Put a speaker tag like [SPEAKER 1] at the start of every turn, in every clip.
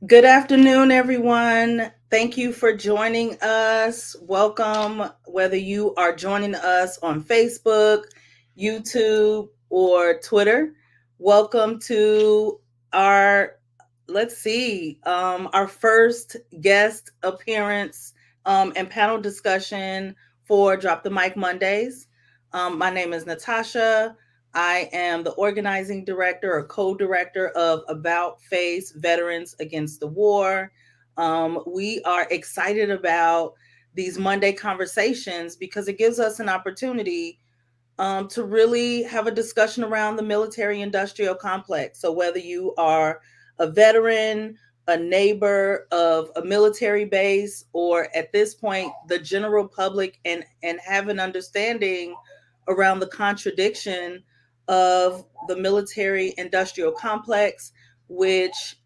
[SPEAKER 1] Good afternoon, everyone. Thank you for joining us. Welcome, whether you are joining us on Facebook, YouTube, or Twitter. Welcome to our, our first guest appearance and panel discussion for Drop the Mic Mondays. My name is Natasha. I am the organizing director or co-director of About Face Veterans Against the War. We are excited about these Monday conversations because it gives us an opportunity to really have a discussion around the military industrial complex. So whether you are a veteran, a neighbor of a military base, or at this point, the general public, and have an understanding around the contradiction of the military industrial complex, which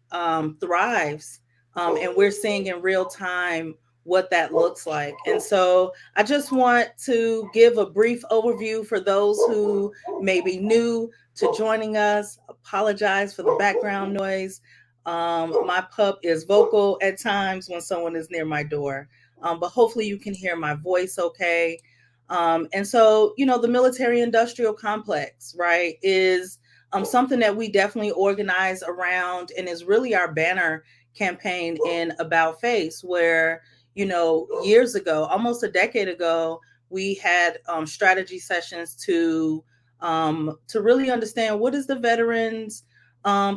[SPEAKER 1] thrives. And we're seeing in real time what that looks like. And so I just want to give a brief overview for those who may be new to joining us. Apologize for the background noise. My pup is vocal at times when someone is near my door, but hopefully you can hear my voice okay. And so, the military industrial complex, right, is something that we definitely organize around, and is really our banner campaign in About Face, where, years ago, almost a decade ago, we had strategy sessions to really understand what is the veterans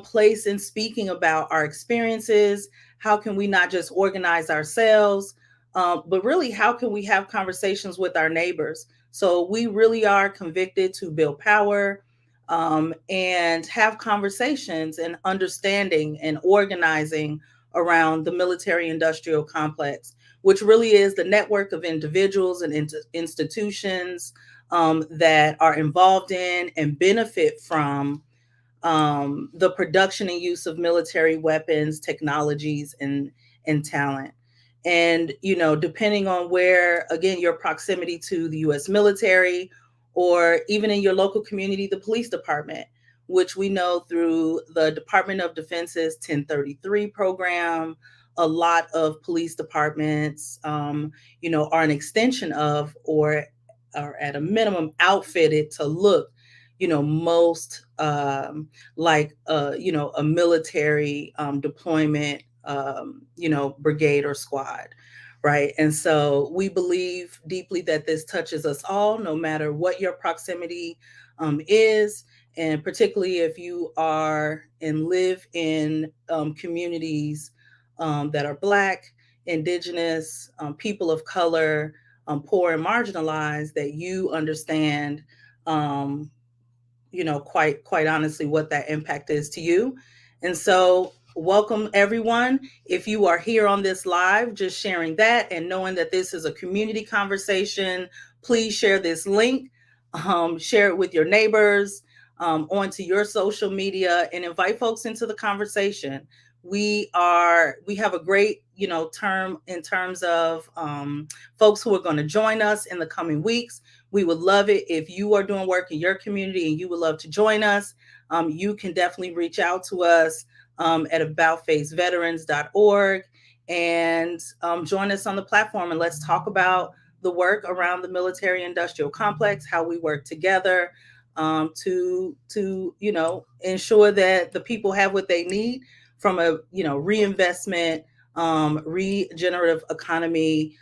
[SPEAKER 1] place in speaking about our experiences. How can we not just organize ourselves, but really how can we have conversations with our neighbors? So we really are convicted to build power, and have conversations and understanding and organizing around the military industrial complex, which really is the network of individuals and institutions that are involved in and benefit from the production and use of military weapons, technologies, and talent. And, depending on where, again, your proximity to the US military, or even in your local community, the police department, which we know through the Department of Defense's 1033 program, a lot of police departments, are an extension of, or are at a minimum outfitted to look, most like, a military deployment, brigade or squad, right? And so we believe deeply that this touches us all, no matter what your proximity is, and particularly if you are and live in communities that are Black, Indigenous, people of color, poor and marginalized, that you understand, quite honestly, what that impact is to you. And so, welcome everyone. If you are here on this live, just sharing that and knowing that this is a community conversation, please share this link, share it with your neighbors, onto your social media, and invite folks into the conversation. We have a great, term in terms of folks who are going to join us in the coming weeks. We would love it if you are doing work in your community and you would love to join us. You can definitely reach out to us at aboutfaceveterans.org, and join us on the platform, and let's talk about the work around the military industrial complex, how we work together to ensure that the people have what they need from a reinvestment, regenerative economy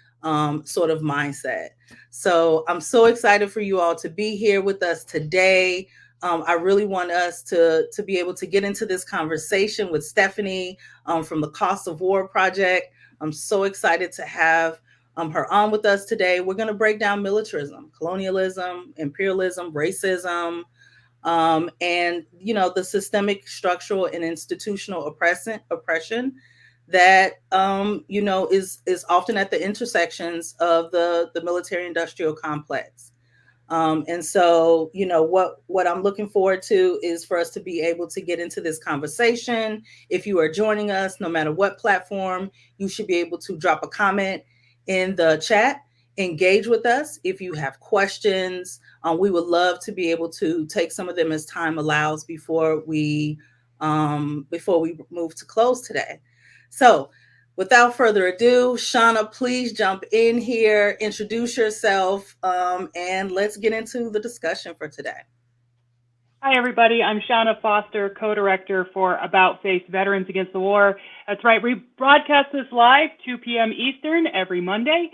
[SPEAKER 1] sort of mindset. So I'm so excited for you all to be here with us today. I really want us to be able to get into this conversation with Stephanie from the Cost of War Project. I'm so excited to have her on with us today. We're going to break down militarism, colonialism, imperialism, racism, and the systemic, structural, and institutional oppression that is often at the intersections of the military industrial complex. And so, what I'm looking forward to is for us to be able to get into this conversation. If you are joining us, no matter what platform, you should be able to drop a comment in the chat, engage with us. If you have questions, we would love to be able to take some of them as time allows before we move to close today. So, without further ado, Shawna, please jump in here, introduce yourself, and let's get into the discussion for today.
[SPEAKER 2] Hi, everybody. I'm Shawna Foster, co-director for About Face Veterans Against the War. That's right. We broadcast this live 2 p.m. Eastern every Monday,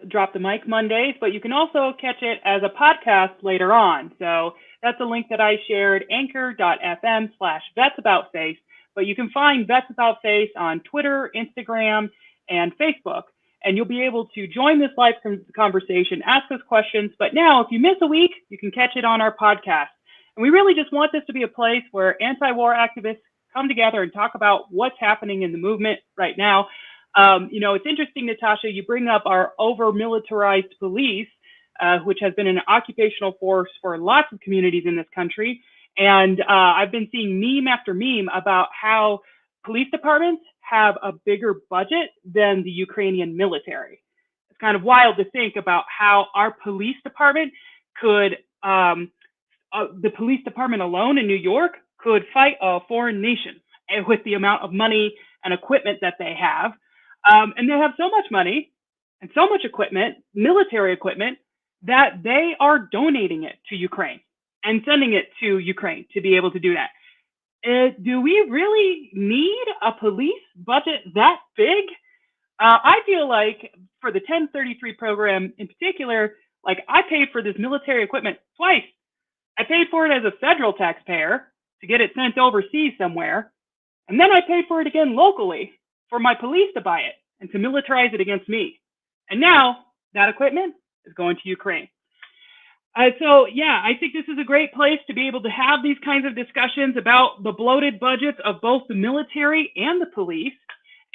[SPEAKER 2] Drop the Mic Mondays, but you can also catch it as a podcast later on. So that's a link that I shared, anchor.fm/vetsaboutface. But you can find Vets About Face on Twitter, Instagram, and Facebook. And you'll be able to join this live conversation, ask us questions. But now, if you miss a week, you can catch it on our podcast. And we really just want this to be a place where anti-war activists come together and talk about what's happening in the movement right now. It's interesting, Natasha, you bring up our over-militarized police, which has been an occupational force for lots of communities in this country. And I've been seeing meme after meme about how police departments have a bigger budget than the Ukrainian military. It's kind of wild to think about how our police department could, the police department alone in New York could fight a foreign nation with the amount of money and equipment that they have. And they have so much money and so much equipment, military equipment, that they are donating it to Ukraine and sending it to Ukraine to be able to do that. Do we really need a police budget that big? I feel like for the 1033 program in particular, like I paid for this military equipment twice. I paid for it as a federal taxpayer to get it sent overseas somewhere. And then I paid for it again locally for my police to buy it and to militarize it against me. And now that equipment is going to Ukraine. So, yeah, I think this is a great place to be able to have these kinds of discussions about the bloated budgets of both the military and the police,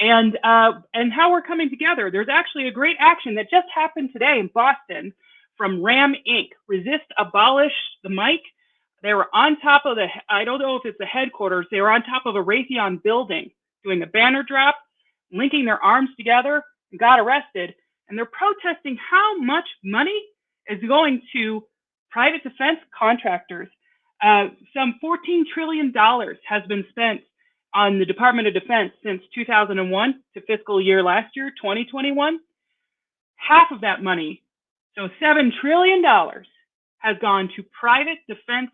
[SPEAKER 2] and how we're coming together. There's actually a great action that just happened today in Boston from RAM Inc. Resist, Abolish the Mic. They were on top of I don't know if it's the headquarters, they were on top of a Raytheon building doing a banner drop, linking their arms together, and got arrested. And they're protesting how much money is going to private defense contractors. Some $14 trillion has been spent on the Department of Defense since 2001 to fiscal year last year, 2021. Half of that money, so $7 trillion, has gone to private defense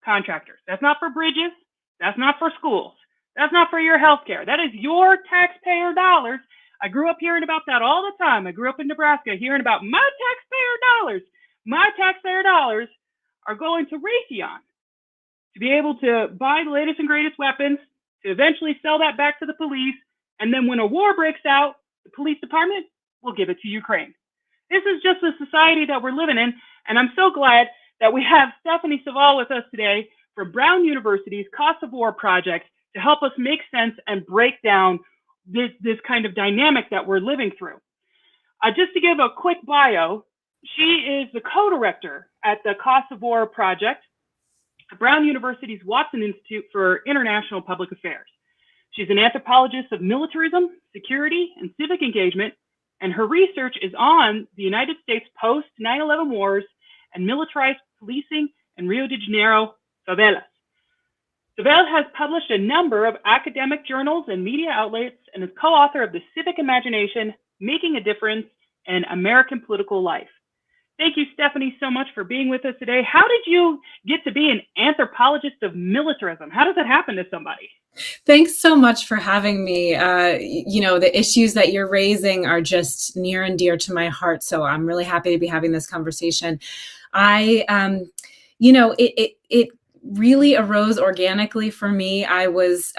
[SPEAKER 2] contractors. That's not for bridges. That's not for schools. That's not for your health care. That is your taxpayer dollars. I grew up hearing about that all the time. I grew up in Nebraska hearing about my taxpayer dollars. My taxpayer dollars are going to Raytheon to be able to buy the latest and greatest weapons, to eventually sell that back to the police. And then when a war breaks out, the police department will give it to Ukraine. This is just the society that we're living in. And I'm so glad that we have Stephanie Savell with us today from Brown University's Cost of War project to help us make sense and break down this kind of dynamic that we're living through. Just to give a quick bio, she is the co-director at the Cost of War project at Brown University's Watson Institute for International Public Affairs. She's an anthropologist of militarism, security, and civic engagement, and her research is on the United States post 9/11 wars and militarized policing in Rio de Janeiro favelas. Savell has published a number of academic journals and media outlets and is co-author of The Civic Imagination, Making a Difference in American Political Life. Thank you, Stephanie, so much for being with us today. How did you get to be an anthropologist of militarism? How does that happen to somebody?
[SPEAKER 3] Thanks so much for having me. The issues that you're raising are just near and dear to my heart. So I'm really happy to be having this conversation. It really arose organically for me. I was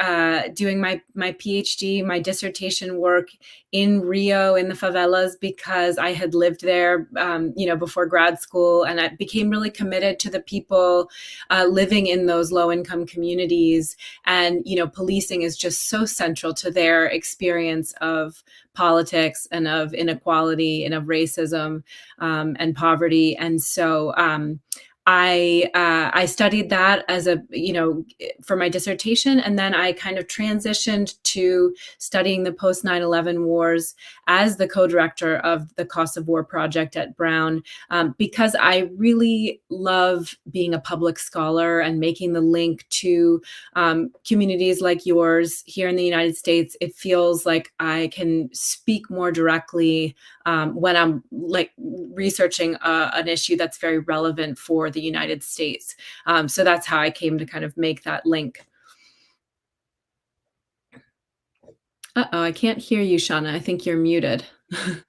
[SPEAKER 3] doing my PhD, my dissertation work in Rio in the favelas because I had lived there, before grad school, and I became really committed to the people living in those low-income communities. And policing is just so central to their experience of politics and of inequality and of racism and poverty. And so I studied that for my dissertation, and then I kind of transitioned to studying the post 9/11 wars as the co-director of the Cost of War project at Brown, because I really love being a public scholar and making the link to communities like yours here in the United States. It feels like I can speak more directly when I'm researching an issue that's very relevant for the United States. So that's how I came to kind of make that link. I can't hear you, Shawna. I think you're muted.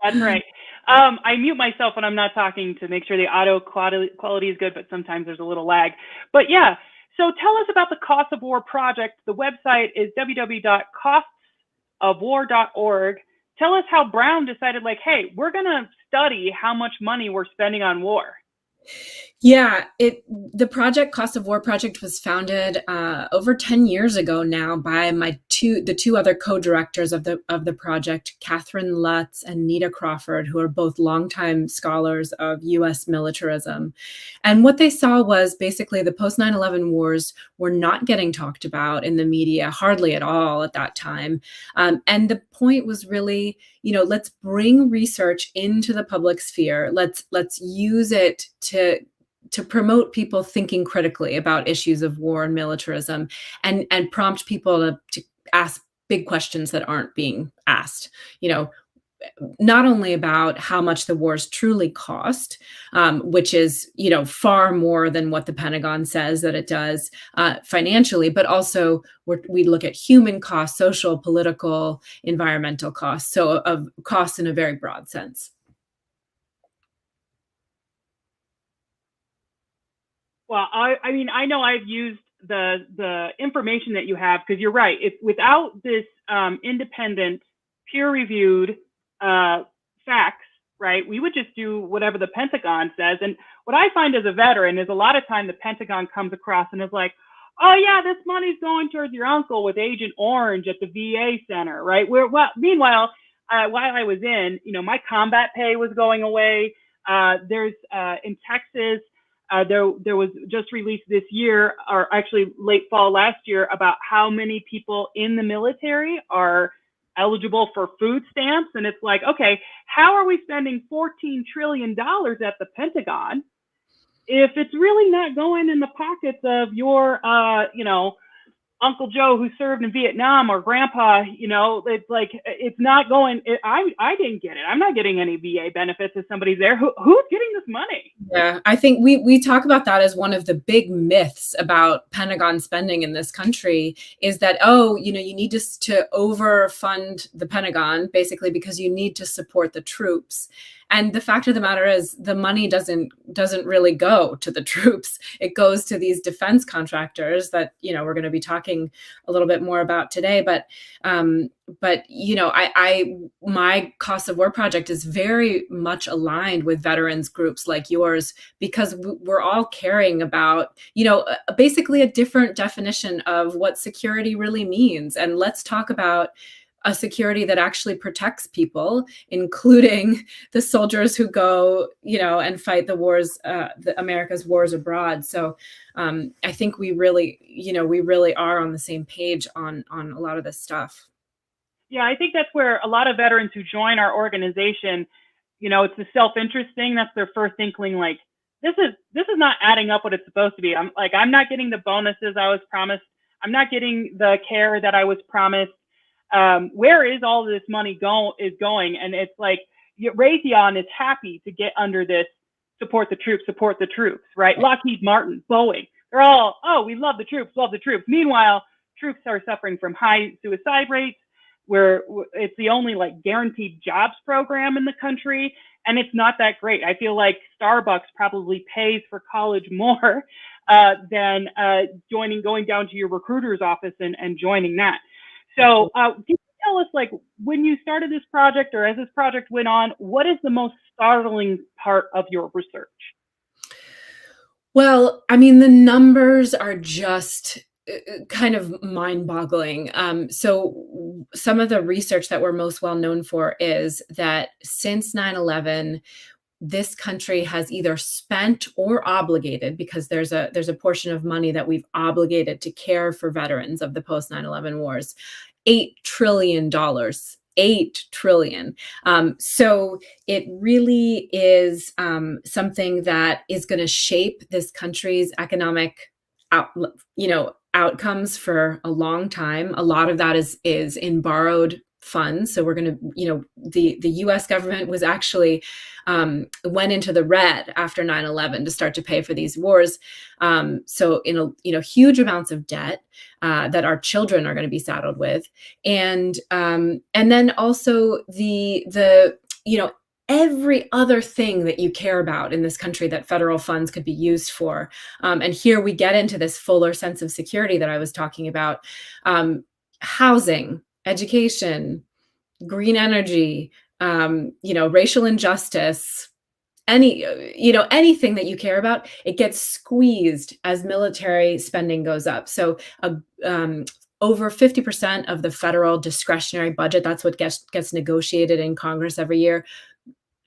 [SPEAKER 2] That's right. I mute myself when I'm not talking to make sure the audio quality is good, but sometimes there's a little lag. But yeah, so tell us about the Cost of War project. The website is www.costsofwar.org. Tell us how Brown decided, hey, we're going to study how much money we're spending on war.
[SPEAKER 3] Yeah, the project Cost of War project was founded over 10 years ago now by the two other co-directors of the project, Catherine Lutz and Nita Crawford, who are both longtime scholars of US militarism. And what they saw was basically the post 9/11 wars were not getting talked about in the media hardly at all at that time. And the point was really, let's bring research into the public sphere. Let's use it to promote people thinking critically about issues of war and militarism, and prompt people to ask big questions that aren't being asked, not only about how much the wars truly cost, which is, far more than what the Pentagon says that it does financially, but also we look at human costs, social, political, environmental costs, so of costs in a very broad sense.
[SPEAKER 2] Well, I mean, I know I've used the information that you have, because you're right. If without this independent, peer-reviewed facts, right, we would just do whatever the Pentagon says. And what I find as a veteran is a lot of time the Pentagon comes across and is like, oh yeah, this money's going towards your uncle with Agent Orange at the VA center, right? Meanwhile, while I was in, my combat pay was going away. There's in Texas. There was just released this year, or actually late fall last year, about how many people in the military are eligible for food stamps. And it's like, okay, how are we spending $14 trillion at the Pentagon if it's really not going in the pockets of your, Uncle Joe who served in Vietnam, or Grandpa? It's like, it's not going. I didn't get it. I'm not getting any VA benefits if somebody's there. Who's getting this money?
[SPEAKER 3] Yeah, I think we talk about that as one of the big myths about Pentagon spending in this country, is that, you need to overfund the Pentagon basically because you need to support the troops. And the fact of the matter is, the money doesn't really go to the troops. It goes to these defense contractors that, we're going to be talking a little bit more about today. But my Cost of War project is very much aligned with veterans groups like yours, because we're all caring about, basically a different definition of what security really means. And let's talk about a security that actually protects people, including the soldiers who go, and fight the wars, America's wars abroad. So I think we really are on the same page on a lot of this stuff.
[SPEAKER 2] Yeah, I think that's where a lot of veterans who join our organization, it's the self-interest thing. That's their first inkling, like, this is not adding up what it's supposed to be. I'm not getting the bonuses I was promised. I'm not getting the care that I was promised. Where is all this money going? And it's like, Raytheon is happy to get under this support the troops, right? Lockheed Martin, Boeing, they're all, oh, we love the troops. Meanwhile, troops are suffering from high suicide rates, where it's the only guaranteed jobs program in the country. And it's not that great. I feel like Starbucks probably pays for college more than going down to your recruiter's office and joining that. So can you tell us, when you started this project, or as this project went on, what is the most startling part of your research?
[SPEAKER 3] Well, I mean, the numbers are just kind of mind-boggling. So some of the research that we're most well known for is that since 9/11, this country has either spent or obligated, because there's a portion of money that we've obligated to care for veterans of the post 9/11 wars, $8 trillion. $8 trillion. So it really is something that is going to shape this country's economic outcomes for a long time. A lot of that is in borrowed funds. So we're going to, the US government was actually went into the red after 9/11 to start to pay for these wars. So huge amounts of debt that our children are going to be saddled with, and then also the every other thing that you care about in this country that federal funds could be used for. And here we get into this fuller sense of security that I was talking about: housing, education, green energy, racial injustice, anything that you care about, it gets squeezed as military spending goes up. So over 50% of the federal discretionary budget, that's what gets negotiated in Congress every year,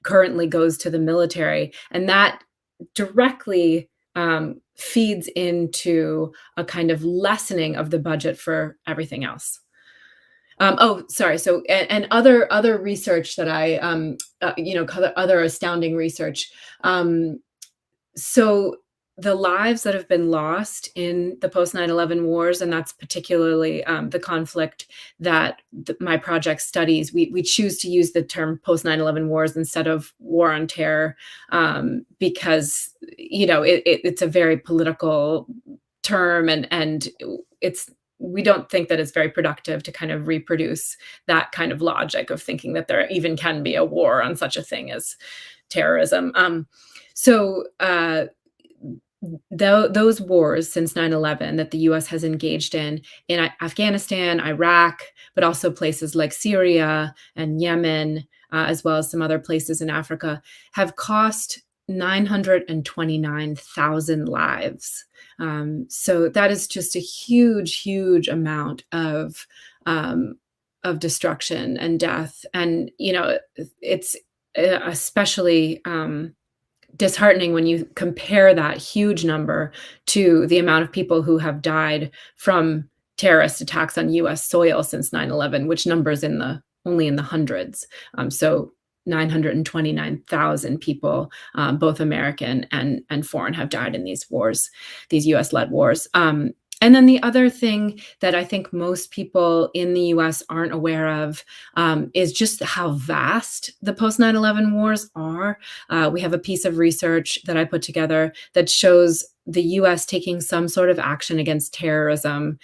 [SPEAKER 3] currently goes to the military. And that directly feeds into a kind of lessening of the budget for everything else. Sorry. So, and other research that I, other astounding research. So the lives that have been lost in the post 9/11 wars, and that's particularly the conflict that my project studies, we choose to use the term post 9/11 wars instead of war on terror, because, it's a very political term, and we don't think that it's very productive to kind of reproduce that kind of logic of thinking that there even can be a war on such a thing as terrorism. Those wars since 9/11 that the US has engaged in Afghanistan, Iraq, but also places like Syria and Yemen, as well as some other places in Africa, have cost 929,000 lives. So that is just a huge, huge amount of destruction and death. And, it's especially disheartening when you compare that huge number to the amount of people who have died from terrorist attacks on US soil since 9/11, which numbers only in the hundreds. So 929,000 people, both American and foreign, have died in these wars, these US-led wars. And then the other thing that I think most people in the US aren't aware of is just how vast the post 9/11 wars are. We have a piece of research that I put together that shows the US taking some sort of action against terrorism,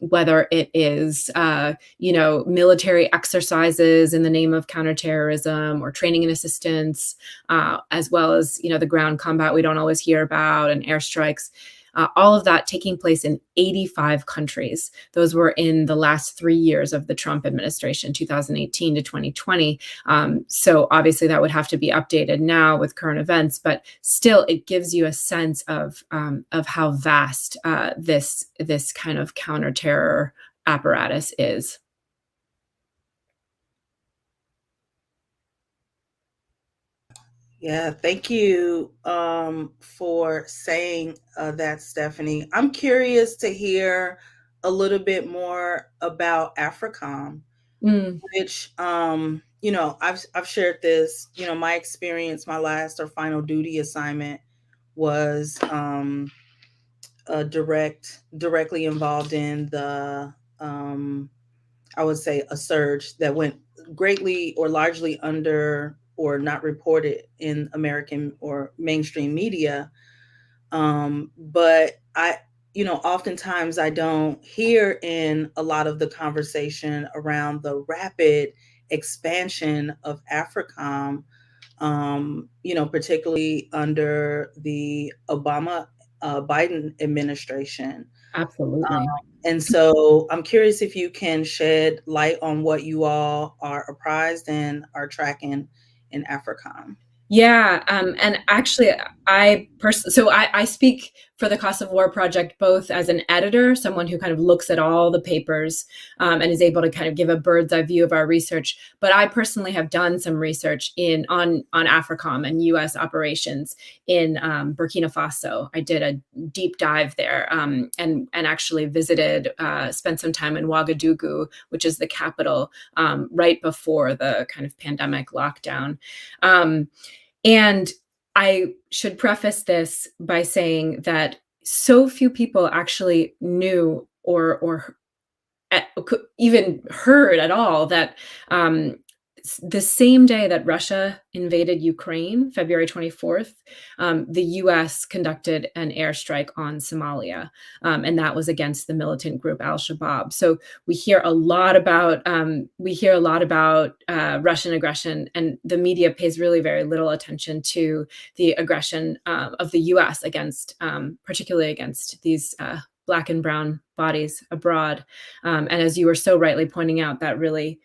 [SPEAKER 3] whether it is, military exercises in the name of counterterrorism or training and assistance, as well as, the ground combat we don't always hear about, and airstrikes. All of that taking place in 85 countries. Those were in the last 3 years of the Trump administration, 2018 to 2020. So obviously that would have to be updated now with current events, but still it gives you a sense of how vast this kind of counterterror apparatus is.
[SPEAKER 1] Yeah, thank you for saying that, Stephanie. I'm curious to hear a little bit more about AFRICOM, which I've shared this. My experience, my last or final duty assignment was directly involved in the I would say a surge that went greatly or largely under or not reported in American or mainstream media. But oftentimes I don't hear in a lot of the conversation around the rapid expansion of AFRICOM, particularly under the Obama Biden administration.
[SPEAKER 3] Absolutely.
[SPEAKER 1] And so I'm curious if you can shed light on what you all are apprised and are tracking in AFRICOM.
[SPEAKER 3] Yeah, and actually, I speak for the Cost of War Project both as an editor, someone who kind of looks at all the papers and is able to kind of give a bird's eye view of our research. But I personally have done some research on AFRICOM and U.S. operations in Burkina Faso. I did a deep dive there and actually spent some time in Ouagadougou, which is the capital, right before the kind of pandemic lockdown. And I should preface this by saying that so few people actually knew or even heard at all that the same day that Russia invaded Ukraine, February 24th, the U.S. conducted an airstrike on Somalia, and that was against the militant group Al-Shabaab. So we hear a lot about Russian aggression, and the media pays really very little attention to the aggression of the U.S. particularly against these Black and brown bodies abroad. And as you were so rightly pointing out, that really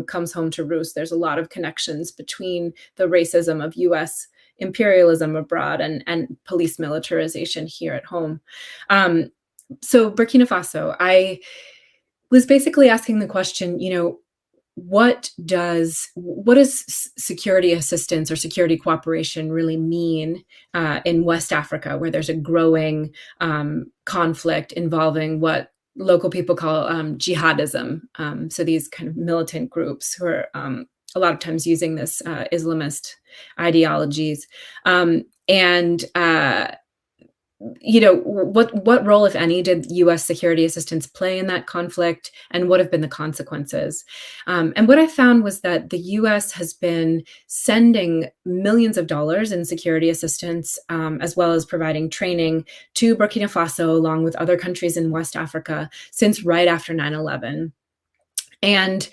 [SPEAKER 3] comes home to roost. There's a lot of connections between the racism of U.S. imperialism abroad and police militarization here at home. So Burkina Faso, I was basically asking the question, what does security assistance or security cooperation really mean in West Africa, where there's a growing conflict involving what local people call jihadism. So these kind of militant groups who are a lot of times using this Islamist ideologies. And what role, if any, did U.S. security assistance play in that conflict, and what have been the consequences? And what I found was that the U.S. has been sending millions of dollars in security assistance, as well as providing training to Burkina Faso, along with other countries in West Africa, since right after 9/11. And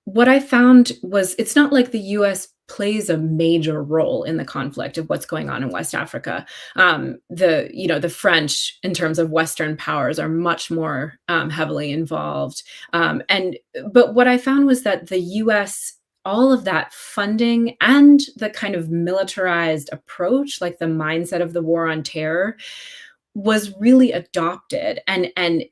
[SPEAKER 3] what I found was it's not like the U.S. plays a major role in the conflict of what's going on in West Africa. The French, in terms of Western powers, are much more heavily involved. But what I found was that the U.S., all of that funding and the kind of militarized approach, like the mindset of the war on terror, was really adopted and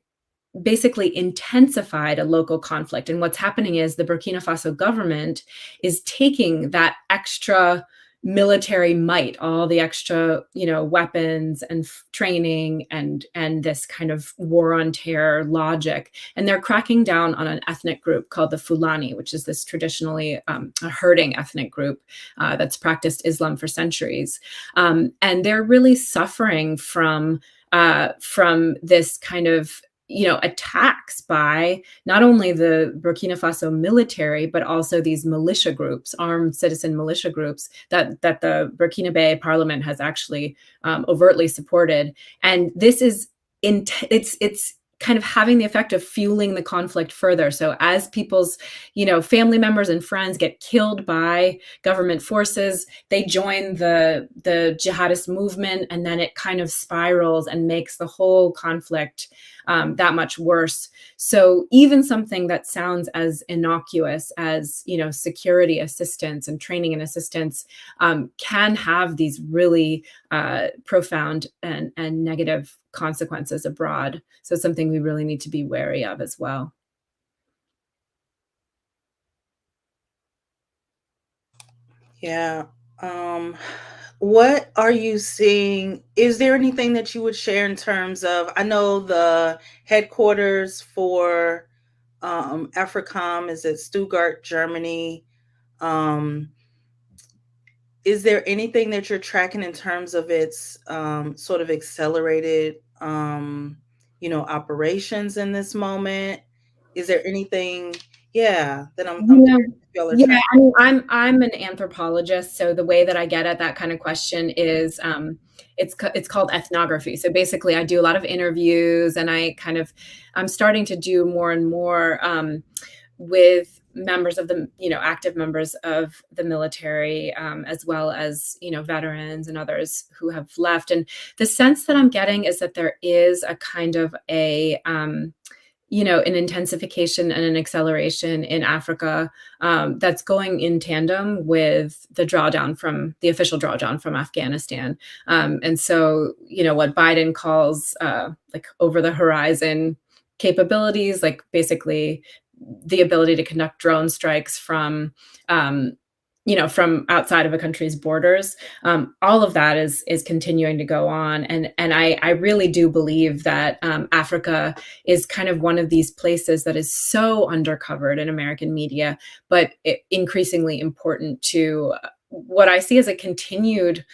[SPEAKER 3] basically intensified a local conflict. And what's happening is the Burkina Faso government is taking that extra military might, all the extra, weapons and training and this kind of war on terror logic, and they're cracking down on an ethnic group called the Fulani, which is this traditionally a herding ethnic group that's practiced Islam for centuries, and they're really suffering from this kind of attacks by not only the Burkina Faso military, but also these militia groups, armed citizen militia groups that the Burkinabe parliament has actually overtly supported. And this is it's kind of having the effect of fueling the conflict further. So as people's, family members and friends get killed by government forces, they join the jihadist movement, and then it kind of spirals and makes the whole conflict that much worse. So even something that sounds as innocuous as, security assistance and training and assistance can have these really profound and negative consequences abroad. So it's something we really need to be wary of as well.
[SPEAKER 1] Yeah. What are you seeing? Is there anything that you would share in terms of, I know the headquarters for AFRICOM is at Stuttgart, Germany. Is there anything that you're tracking in terms of its sort of accelerated, operations in this moment? Is there anything, that I'm
[SPEAKER 3] Yeah.
[SPEAKER 1] curious if y'all are
[SPEAKER 3] Yeah,
[SPEAKER 1] tracking?
[SPEAKER 3] I mean, I'm an anthropologist, so the way that I get at that kind of question is it's called ethnography. So basically, I do a lot of interviews, and I'm starting to do more and more with members of the active members of the military, as well as veterans and others who have left. And the sense that I'm getting is that there is a kind of an intensification and an acceleration in Africa that's going in tandem with the official drawdown from Afghanistan. And so, what Biden calls like over the horizon capabilities, like basically the ability to conduct drone strikes from outside of a country's borders. All of that is continuing to go on, and I really do believe that Africa is kind of one of these places that is so undercovered in American media, but increasingly important to what I see as a continued,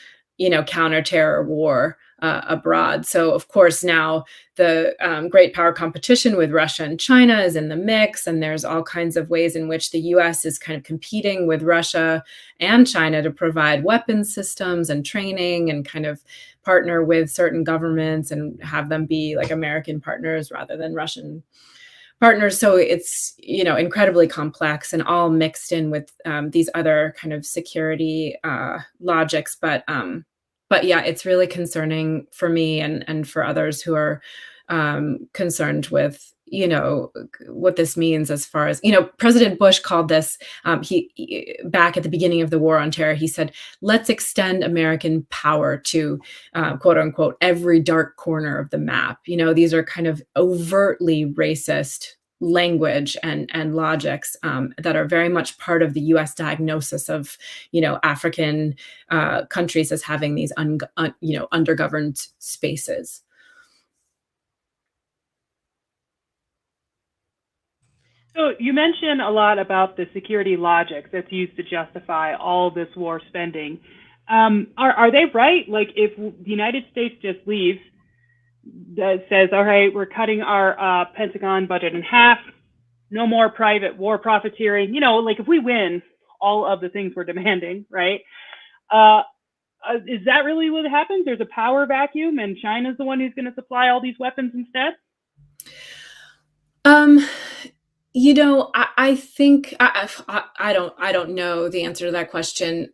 [SPEAKER 3] counter-terror war abroad. So, of course, now the great power competition with Russia and China is in the mix, and there's all kinds of ways in which the U.S. is kind of competing with Russia and China to provide weapons systems and training, and kind of partner with certain governments and have them be like American partners rather than Russian partners. So it's incredibly complex and all mixed in with these other kind of security logics, but yeah, it's really concerning for me and for others who are concerned with what this means as far as, President Bush called this, back at the beginning of the war on terror, he said, let's extend American power to, quote unquote, every dark corner of the map. These are kind of overtly racist language and logics that are very much part of the U.S. diagnosis of, African countries as having these, undergoverned spaces.
[SPEAKER 2] So you mentioned a lot about the security logic that's used to justify all this war spending. Are they right? Like, if the United States just leaves, that says, all right, we're cutting our Pentagon budget in half, no more private war profiteering, like if we win all of the things we're demanding, right? Is that really what happens? There's a power vacuum and China's the one who's going to supply all these weapons instead?
[SPEAKER 3] I think I don't know the answer to that question.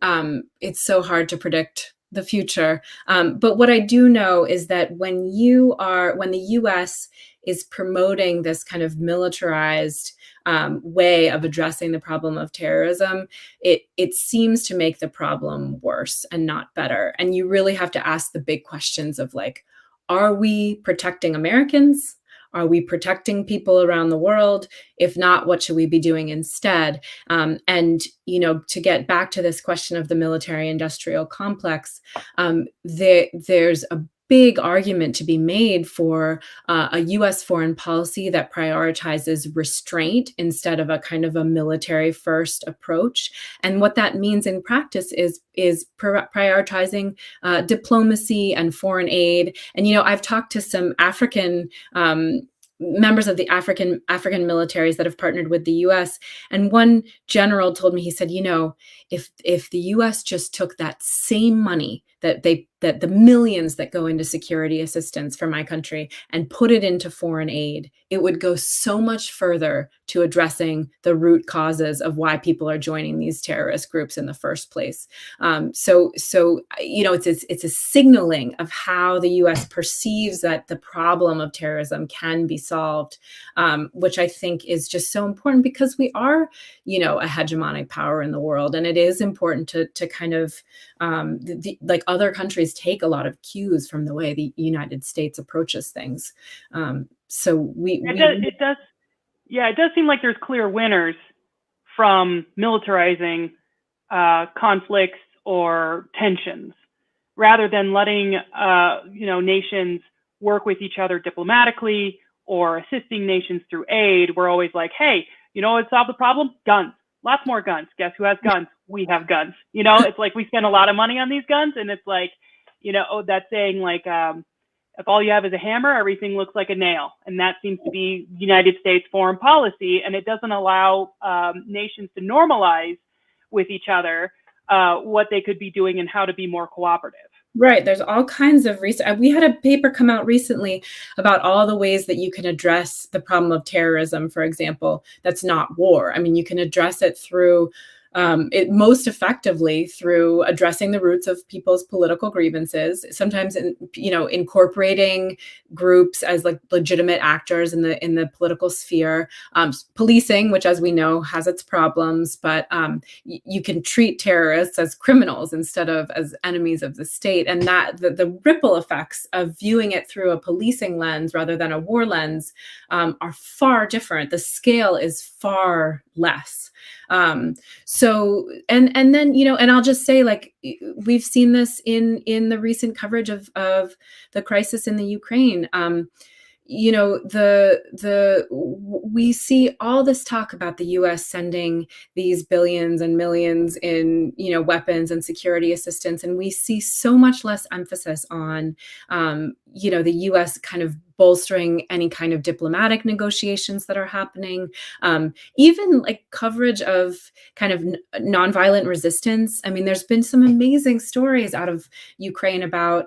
[SPEAKER 3] It's so hard to predict the future. But what I do know is that when the U.S. is promoting this kind of militarized way of addressing the problem of terrorism, it seems to make the problem worse and not better. And you really have to ask the big questions of, like, are we protecting Americans? Are we protecting people around the world? If not, what should we be doing instead? And, to get back to this question of the military-industrial complex, there's a big argument to be made for a U.S. foreign policy that prioritizes restraint instead of a kind of a military-first approach. And what that means in practice is prioritizing diplomacy and foreign aid. And I've talked to some African members of the African militaries that have partnered with the U.S. And one general told me, he said, if the U.S. just took that same money that the millions that go into security assistance for my country and put it into foreign aid, it would go so much further to addressing the root causes of why people are joining these terrorist groups in the first place. So it's a signaling of how the U.S. perceives that the problem of terrorism can be solved, which I think is just so important, because we are, a hegemonic power in the world, and it is important to kind of like other countries take a lot of cues from the way the United States approaches things.
[SPEAKER 2] It does seem like there's clear winners from militarizing conflicts or tensions, rather than letting nations work with each other diplomatically or assisting nations through aid. We're always like, hey, what solved the problem? Guns. Lots more guns. Guess who has guns? We have guns. It's like we spend a lot of money on these guns, and it's like, that saying, like, if all you have is a hammer, everything looks like a nail. And that seems to be United States foreign policy, and it doesn't allow nations to normalize with each other what they could be doing and how to be more cooperative.
[SPEAKER 3] Right. There's all kinds of research. We had a paper come out recently about all the ways that you can address the problem of terrorism, for example, that's not war. I mean, you can address it through it most effectively through addressing the roots of people's political grievances, sometimes incorporating groups as like legitimate actors in the political sphere, policing, which, as we know, has its problems, but you can treat terrorists as criminals instead of as enemies of the state. And that the ripple effects of viewing it through a policing lens rather than a war lens are far different. The scale is far less. So, and then, and I'll just say, like, we've seen this in the recent coverage of the crisis in the Ukraine. We see all this talk about the U.S. sending these billions and millions in, weapons and security assistance. And we see so much less emphasis on, the U.S. kind of bolstering any kind of diplomatic negotiations that are happening, even like coverage of kind of nonviolent resistance. I mean, there's been some amazing stories out of Ukraine about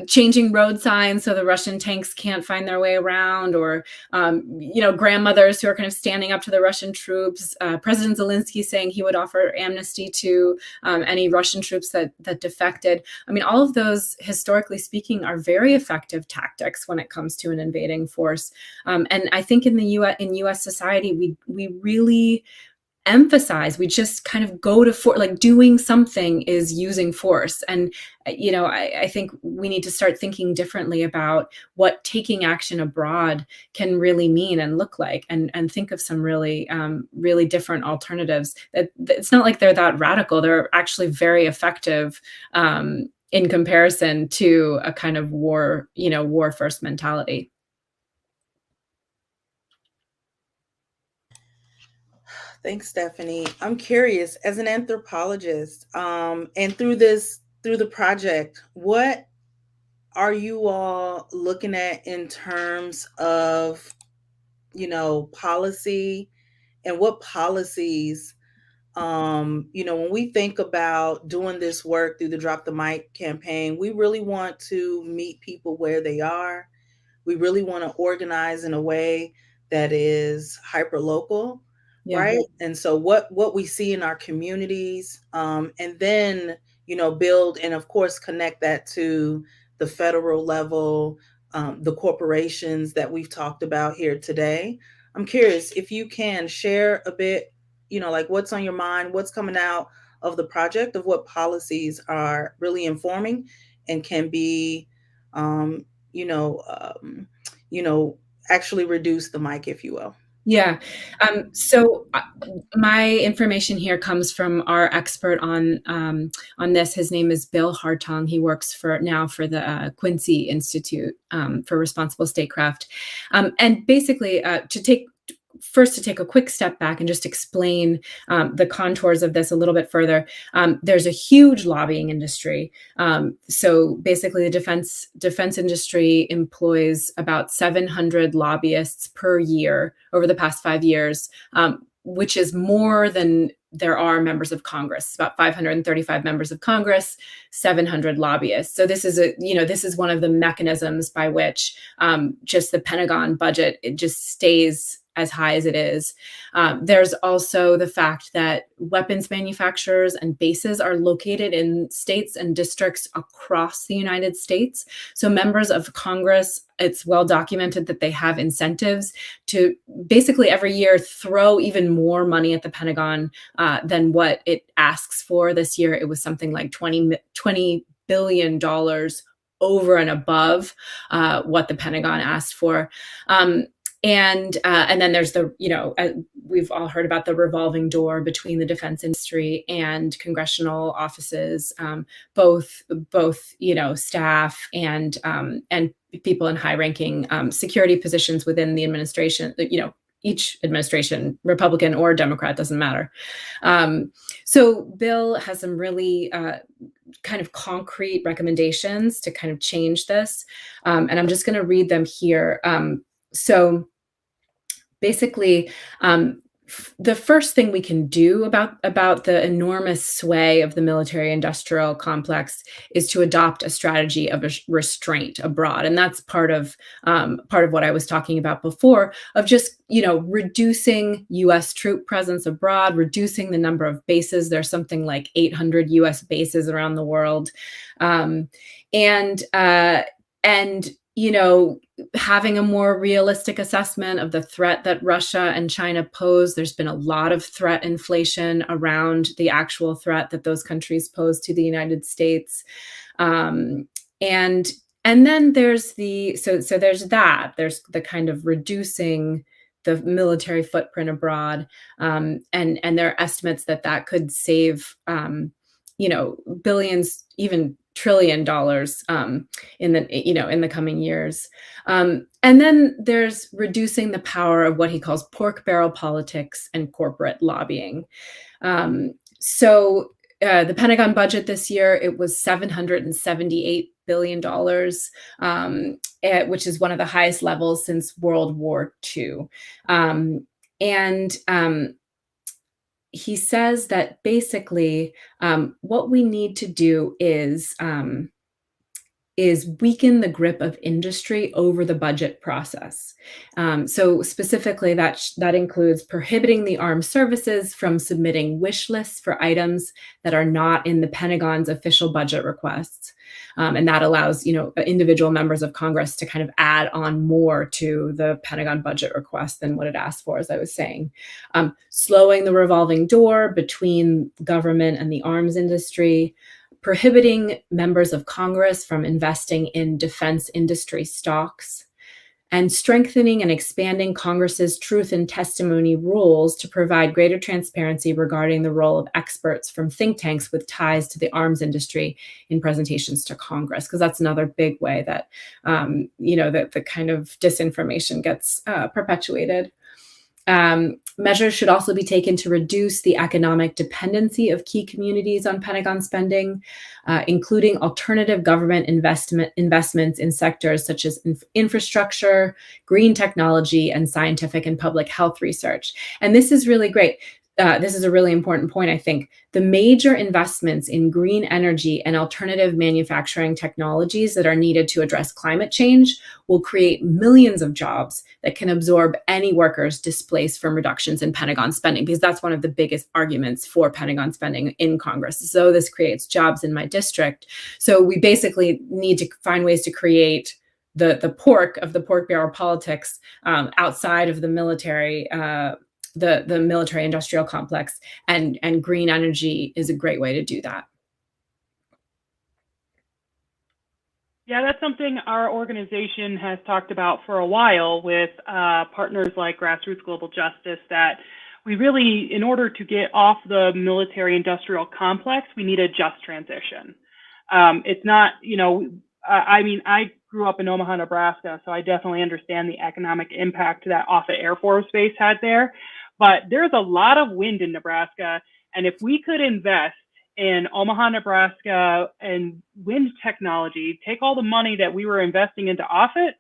[SPEAKER 3] changing road signs so the Russian tanks can't find their way around, or, grandmothers who are kind of standing up to the Russian troops. President Zelensky saying he would offer amnesty to any Russian troops that defected. I mean, all of those, historically speaking, are very effective tactics when it comes to an invading force. And I think in U.S. society, we really emphasize, we just kind of go to force, like doing something is using force. And I think we need to start thinking differently about what taking action abroad can really mean and look like, and think of some really really different alternatives. It's not like they're that radical. They're actually very effective in comparison to a kind of war first mentality.
[SPEAKER 1] Thanks, Stephanie. I'm curious, as an anthropologist, and through the project, what are you all looking at in terms of, policy, and what policies, when we think about doing this work through the Drop the Mic campaign, we really want to meet people where they are. We really want to organize in a way that is hyper local.
[SPEAKER 3] Yeah.
[SPEAKER 1] Right. And so what we see in our communities, and then, build and of course connect that to the federal level, the corporations that we've talked about here today. I'm curious if you can share a bit, like what's on your mind, what's coming out of the project, of what policies are really informing and can be, you know, um, actually reduce the mic, if you will.
[SPEAKER 3] Yeah. So my information here comes from our expert on this. His name is Bill Hartong. He works for the Quincy Institute for Responsible Statecraft. And basically, to take a quick step back and just explain the contours of this a little bit further. There's a huge lobbying industry. So basically, the defense industry employs about 700 lobbyists per year over the past 5 years, which is more than there are members of Congress. It's about 535 members of Congress, 700 lobbyists. So this is one of the mechanisms by which just the Pentagon budget, it just stays as high as it is. There's also the fact that weapons manufacturers and bases are located in states and districts across the United States. So members of Congress, it's well documented that they have incentives to basically every year throw even more money at the Pentagon than what it asks for. This year, it was something like $20 billion over and above what the Pentagon asked for. And then there's we've all heard about the revolving door between the defense industry and congressional offices, both staff and people in high-ranking security positions within the administration. Each administration, Republican or Democrat, doesn't matter. So Bill has some really kind of concrete recommendations to kind of change this, and I'm just going to read them here. So basically, the first thing we can do about the enormous sway of the military-industrial complex is to adopt a strategy of restraint abroad, and that's part of what I was talking about before, of just reducing U.S. troop presence abroad, reducing the number of bases. There's something like 800 U.S. bases around the world, and having a more realistic assessment of the threat that Russia and China pose. There's been a lot of threat inflation around the actual threat that those countries pose to the United States. And then there's there's the kind of reducing the military footprint abroad. And there are estimates that could save, billions, even $1 trillion in the coming years. And then there's reducing the power of what he calls pork barrel politics and corporate lobbying. So the Pentagon budget this year, it was $778 billion, which is one of the highest levels since World War II. He says that basically what we need to do is is weaken the grip of industry over the budget process. So specifically, that includes prohibiting the armed services from submitting wish lists for items that are not in the Pentagon's official budget requests. And that allows, individual members of Congress to kind of add on more to the Pentagon budget request than what it asked for, as I was saying. Slowing the revolving door between government and the arms industry, prohibiting members of Congress from investing in defense industry stocks, and strengthening and expanding Congress's truth and testimony rules to provide greater transparency regarding the role of experts from think tanks with ties to the arms industry in presentations to Congress, because that's another big way that, that the kind of disinformation gets perpetuated. Measures should also be taken to reduce the economic dependency of key communities on Pentagon spending, including alternative government investments in sectors such as infrastructure, green technology, and scientific and public health research. And this is really great. This is a really important point, I think. The major investments in green energy and alternative manufacturing technologies that are needed to address climate change will create millions of jobs that can absorb any workers displaced from reductions in Pentagon spending, because that's one of the biggest arguments for Pentagon spending in Congress. So this creates jobs in my district. So we basically need to find ways to create the pork barrel politics outside of the military the military industrial complex, and green energy is a great way to do that.
[SPEAKER 2] Yeah, that's something our organization has talked about for a while with partners like Grassroots Global Justice, that we really, in order to get off the military industrial complex, we need a just transition. It's not, I grew up in Omaha, Nebraska, so I definitely understand the economic impact that Offutt Air Force Base had there. But there's a lot of wind in Nebraska, and if we could invest in Omaha, Nebraska and wind technology, take all the money that we were investing into Offutt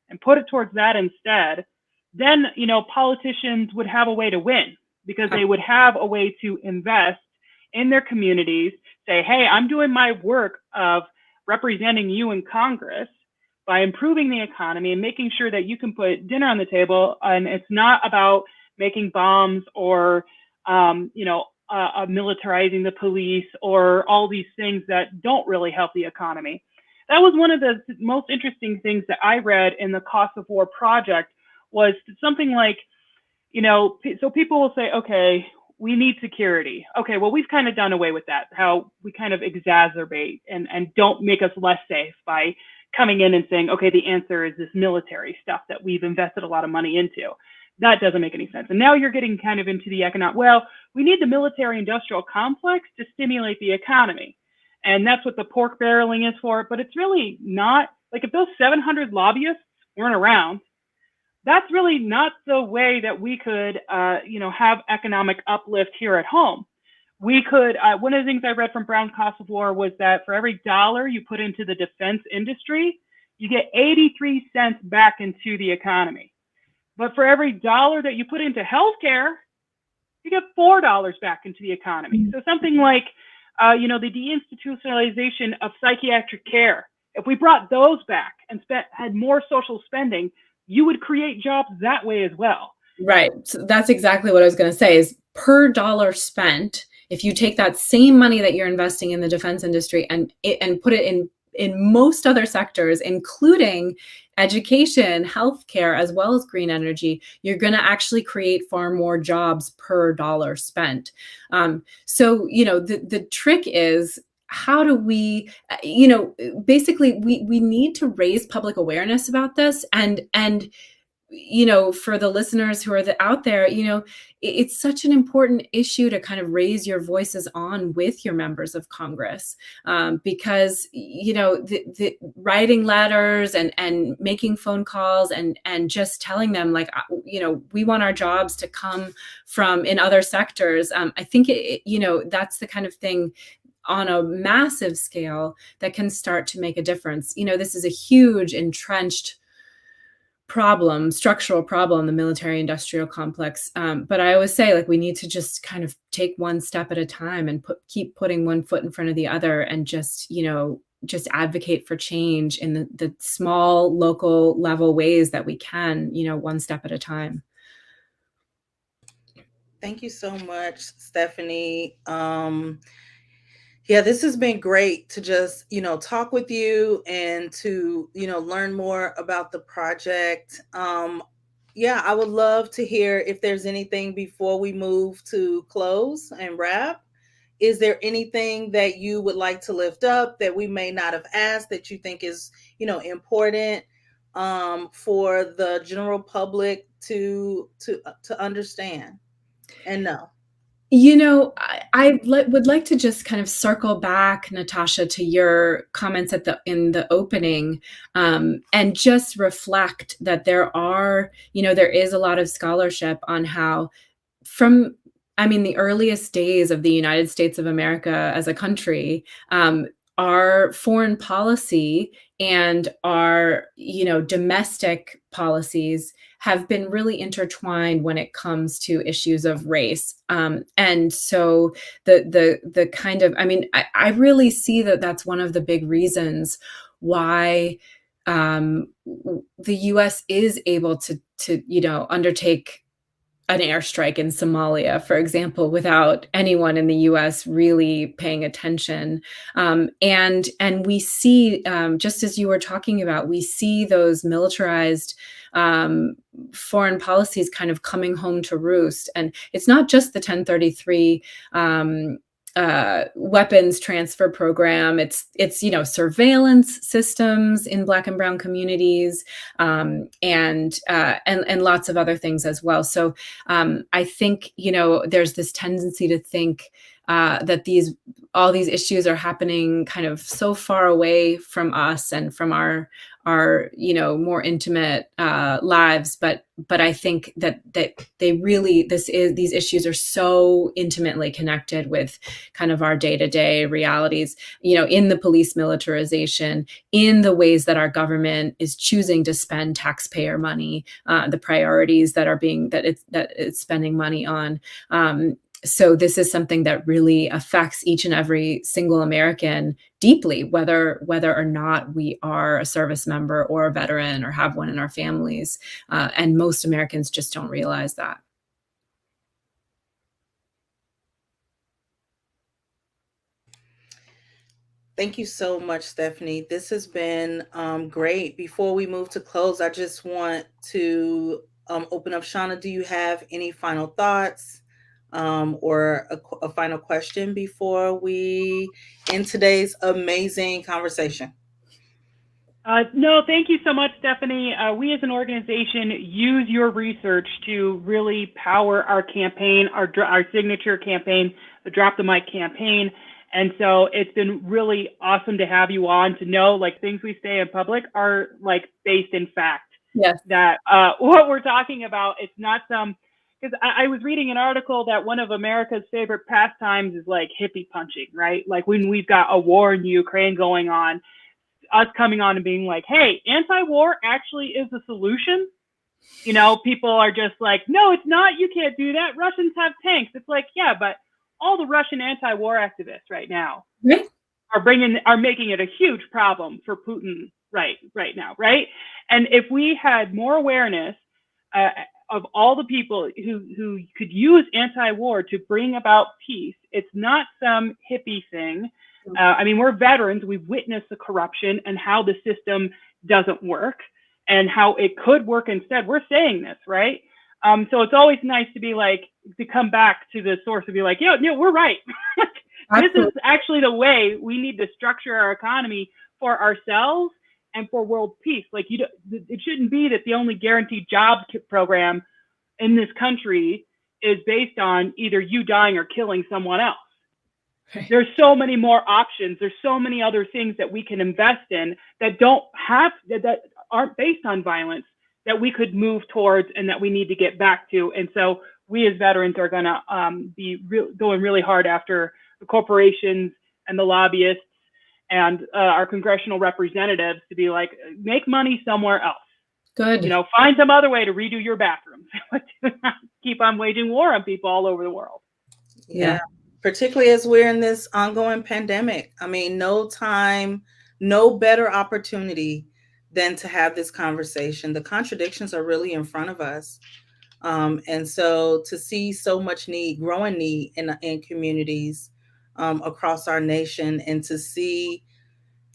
[SPEAKER 2] and put it towards that instead, then, politicians would have a way to win, because they would have a way to invest in their communities, say, hey, I'm doing my work of representing you in Congress by improving the economy and making sure that you can put dinner on the table. And it's not about making bombs or, militarizing the police or all these things that don't really help the economy. That was one of the most interesting things that I read in the Cost of War project, was something like, so people will say, okay, we need security. Okay, well, we've kind of done away with that, how we kind of exacerbate and don't make us less safe by coming in and saying, okay, the answer is this military stuff that we've invested a lot of money into. That doesn't make any sense. And now you're getting kind of into the economic, well, we need the military industrial complex to stimulate the economy. And that's what the pork barreling is for. But it's really not, like, if those 700 lobbyists weren't around, that's really not the way that we could, have economic uplift here at home. We could, one of the things I read from Brown's Cost of War was that for every dollar you put into the defense industry, you get 83 cents back into the economy. But for every dollar that you put into healthcare, you get $4 back into the economy. So something like, the deinstitutionalization of psychiatric care, if we brought those back and had more social spending, you would create jobs that way as well.
[SPEAKER 3] Right. So that's exactly what I was going to say, is per dollar spent, if you take that same money that you're investing in the defense industry and put it in most other sectors, including education, healthcare, as well as green energy, you're going to actually create far more jobs per dollar spent. So, the trick is, how do we, basically we need to raise public awareness about this, and for the listeners who are out there, it's such an important issue to kind of raise your voices on with your members of Congress, because, the writing letters and making phone calls and just telling them, like, we want our jobs to come from in other sectors. I think, that's the kind of thing on a massive scale that can start to make a difference. This is a huge entrenched structural problem, the military industrial complex. But I always say, like, we need to just kind of take one step at a time and keep putting one foot in front of the other, and just, just advocate for change in the small local level ways that we can, one step at a time.
[SPEAKER 1] Thank you so much, Stephanie. Yeah, this has been great to just, talk with you and to, learn more about the project. Yeah, I would love to hear if there's anything before we move to close and wrap. Is there anything that you would like to lift up that we may not have asked that you think is, important for the general public to understand and know?
[SPEAKER 3] I would like to just kind of circle back, Natasha, to your comments in the opening, and just reflect that there is a lot of scholarship on how from the earliest days of the United States of America as a country, our foreign policy and our, domestic policies have been really intertwined when it comes to issues of race. And so the kind of, I really see that that's one of the big reasons why the U.S. is able to undertake an airstrike in Somalia, for example, without anyone in the U.S. really paying attention. And we see, just as you were talking about, we see those militarized foreign policies kind of coming home to roost. And it's not just the 1033 weapons transfer program. It's surveillance systems in Black and brown communities, and lots of other things as well. So I think there's this tendency to think that all these issues are happening kind of so far away from us and from our more intimate lives, but I think that they really these issues are so intimately connected with kind of our day-to-day realities, in the police militarization, in the ways that our government is choosing to spend taxpayer money, the priorities that it's spending money on. So this is something that really affects each and every single American deeply, whether or not we are a service member or a veteran or have one in our families. And most Americans just don't realize that.
[SPEAKER 1] Thank you so much, Stephanie. This has been great. Before we move to close, I just want to open up. Shawna, do you have any final thoughts or a final question before we end today's amazing conversation?
[SPEAKER 2] No, thank you so much, Stephanie. We as an organization use your research to really power our campaign, our signature campaign, the Drop the Mic campaign. And so it's been really awesome to have you on, to know like things we say in public are like based in fact.
[SPEAKER 3] Yes.
[SPEAKER 2] That what we're talking about, it's not because I was reading an article that one of America's favorite pastimes is like hippie punching, right? Like when we've got a war in Ukraine going on, us coming on and being like, hey, anti-war actually is the solution. People are just like, no, it's not. You can't do that. Russians have tanks. It's like, yeah, but all the Russian anti-war activists right now are making it a huge problem for Putin right now, right? And if we had more awareness of all the people who could use anti-war to bring about peace, it's not some hippie thing. We're veterans. We've witnessed the corruption and how the system doesn't work and how it could work instead. We're saying this, right? So it's always nice to be like, to come back to the source and be like, yeah, we're right. This is actually the way we need to structure our economy for ourselves and for world peace. Like, it shouldn't be that the only guaranteed jobs program in this country is based on either you dying or killing someone else. Right. There's so many more options. There's so many other things that we can invest in that that aren't based on violence, that we could move towards and that we need to get back to. And so we as veterans are going to be going really hard after the corporations and the lobbyists and our congressional representatives to be like, make money somewhere else.
[SPEAKER 3] Good.
[SPEAKER 2] Find some other way to redo your bathrooms. Keep on waging war on people all over the world.
[SPEAKER 1] Yeah. Particularly as we're in this ongoing pandemic. No time no better opportunity than to have this conversation. The contradictions are really in front of us. And so to see so much need, growing need in communities across our nation, and to see,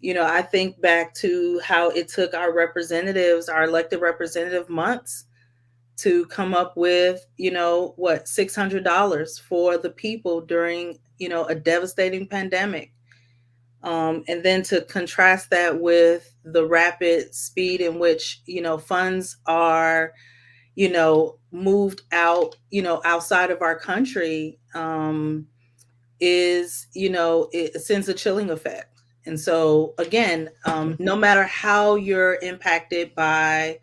[SPEAKER 1] I think back to how it took our representatives, our elected representative, months to come up with, what, $600 for the people during, a devastating pandemic. And then to contrast that with the rapid speed in which, funds are, moved out, outside of our country, it sends a chilling effect. And so, again, no matter how you're impacted by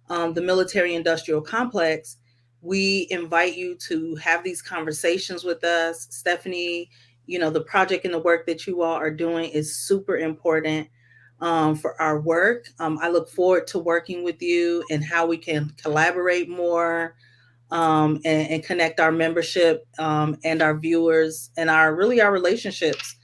[SPEAKER 1] the military industrial complex, we invite you to have these conversations with us. Stephanie, the project and the work that you all are doing is super important for our work. I look forward to working with you and how we can collaborate more, and connect our membership, and our viewers and our relationships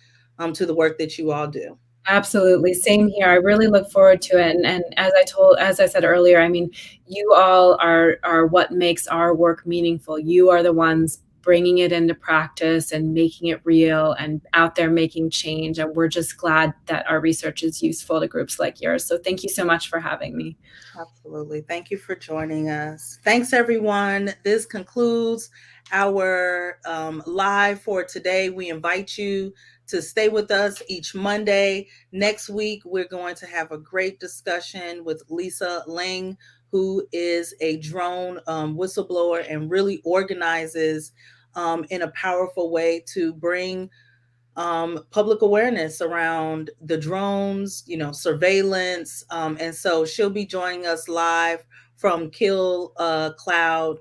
[SPEAKER 1] to the work that you all do.
[SPEAKER 3] Absolutely. Same here. I really look forward to it. And as I said earlier, I mean, you all are what makes our work meaningful. You are the ones bringing it into practice and making it real and out there making change. And we're just glad that our research is useful to groups like yours. So thank you so much for having me.
[SPEAKER 1] Absolutely. Thank you for joining us. Thanks, everyone. This concludes our live for today. We invite you to stay with us each Monday. Next week, we're going to have a great discussion with Lisa Ling, who is a drone whistleblower and really organizes in a powerful way to bring public awareness around the drones, surveillance. And so she'll be joining us live from Kill Cloud,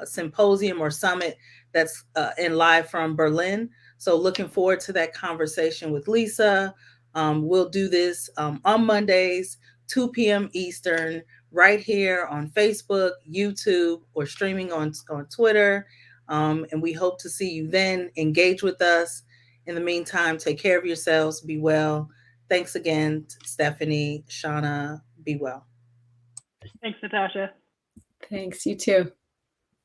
[SPEAKER 1] symposium or summit that's in live from Berlin. So looking forward to that conversation with Lisa. We'll do this on Mondays, 2 p.m. Eastern, right here on Facebook, YouTube, or streaming on Twitter. And we hope to see you then. Engage with us. In the meantime, take care of yourselves. Be well. Thanks again, Stephanie, Shawna. Be well.
[SPEAKER 2] Thanks, Natasha.
[SPEAKER 3] Thanks. You too.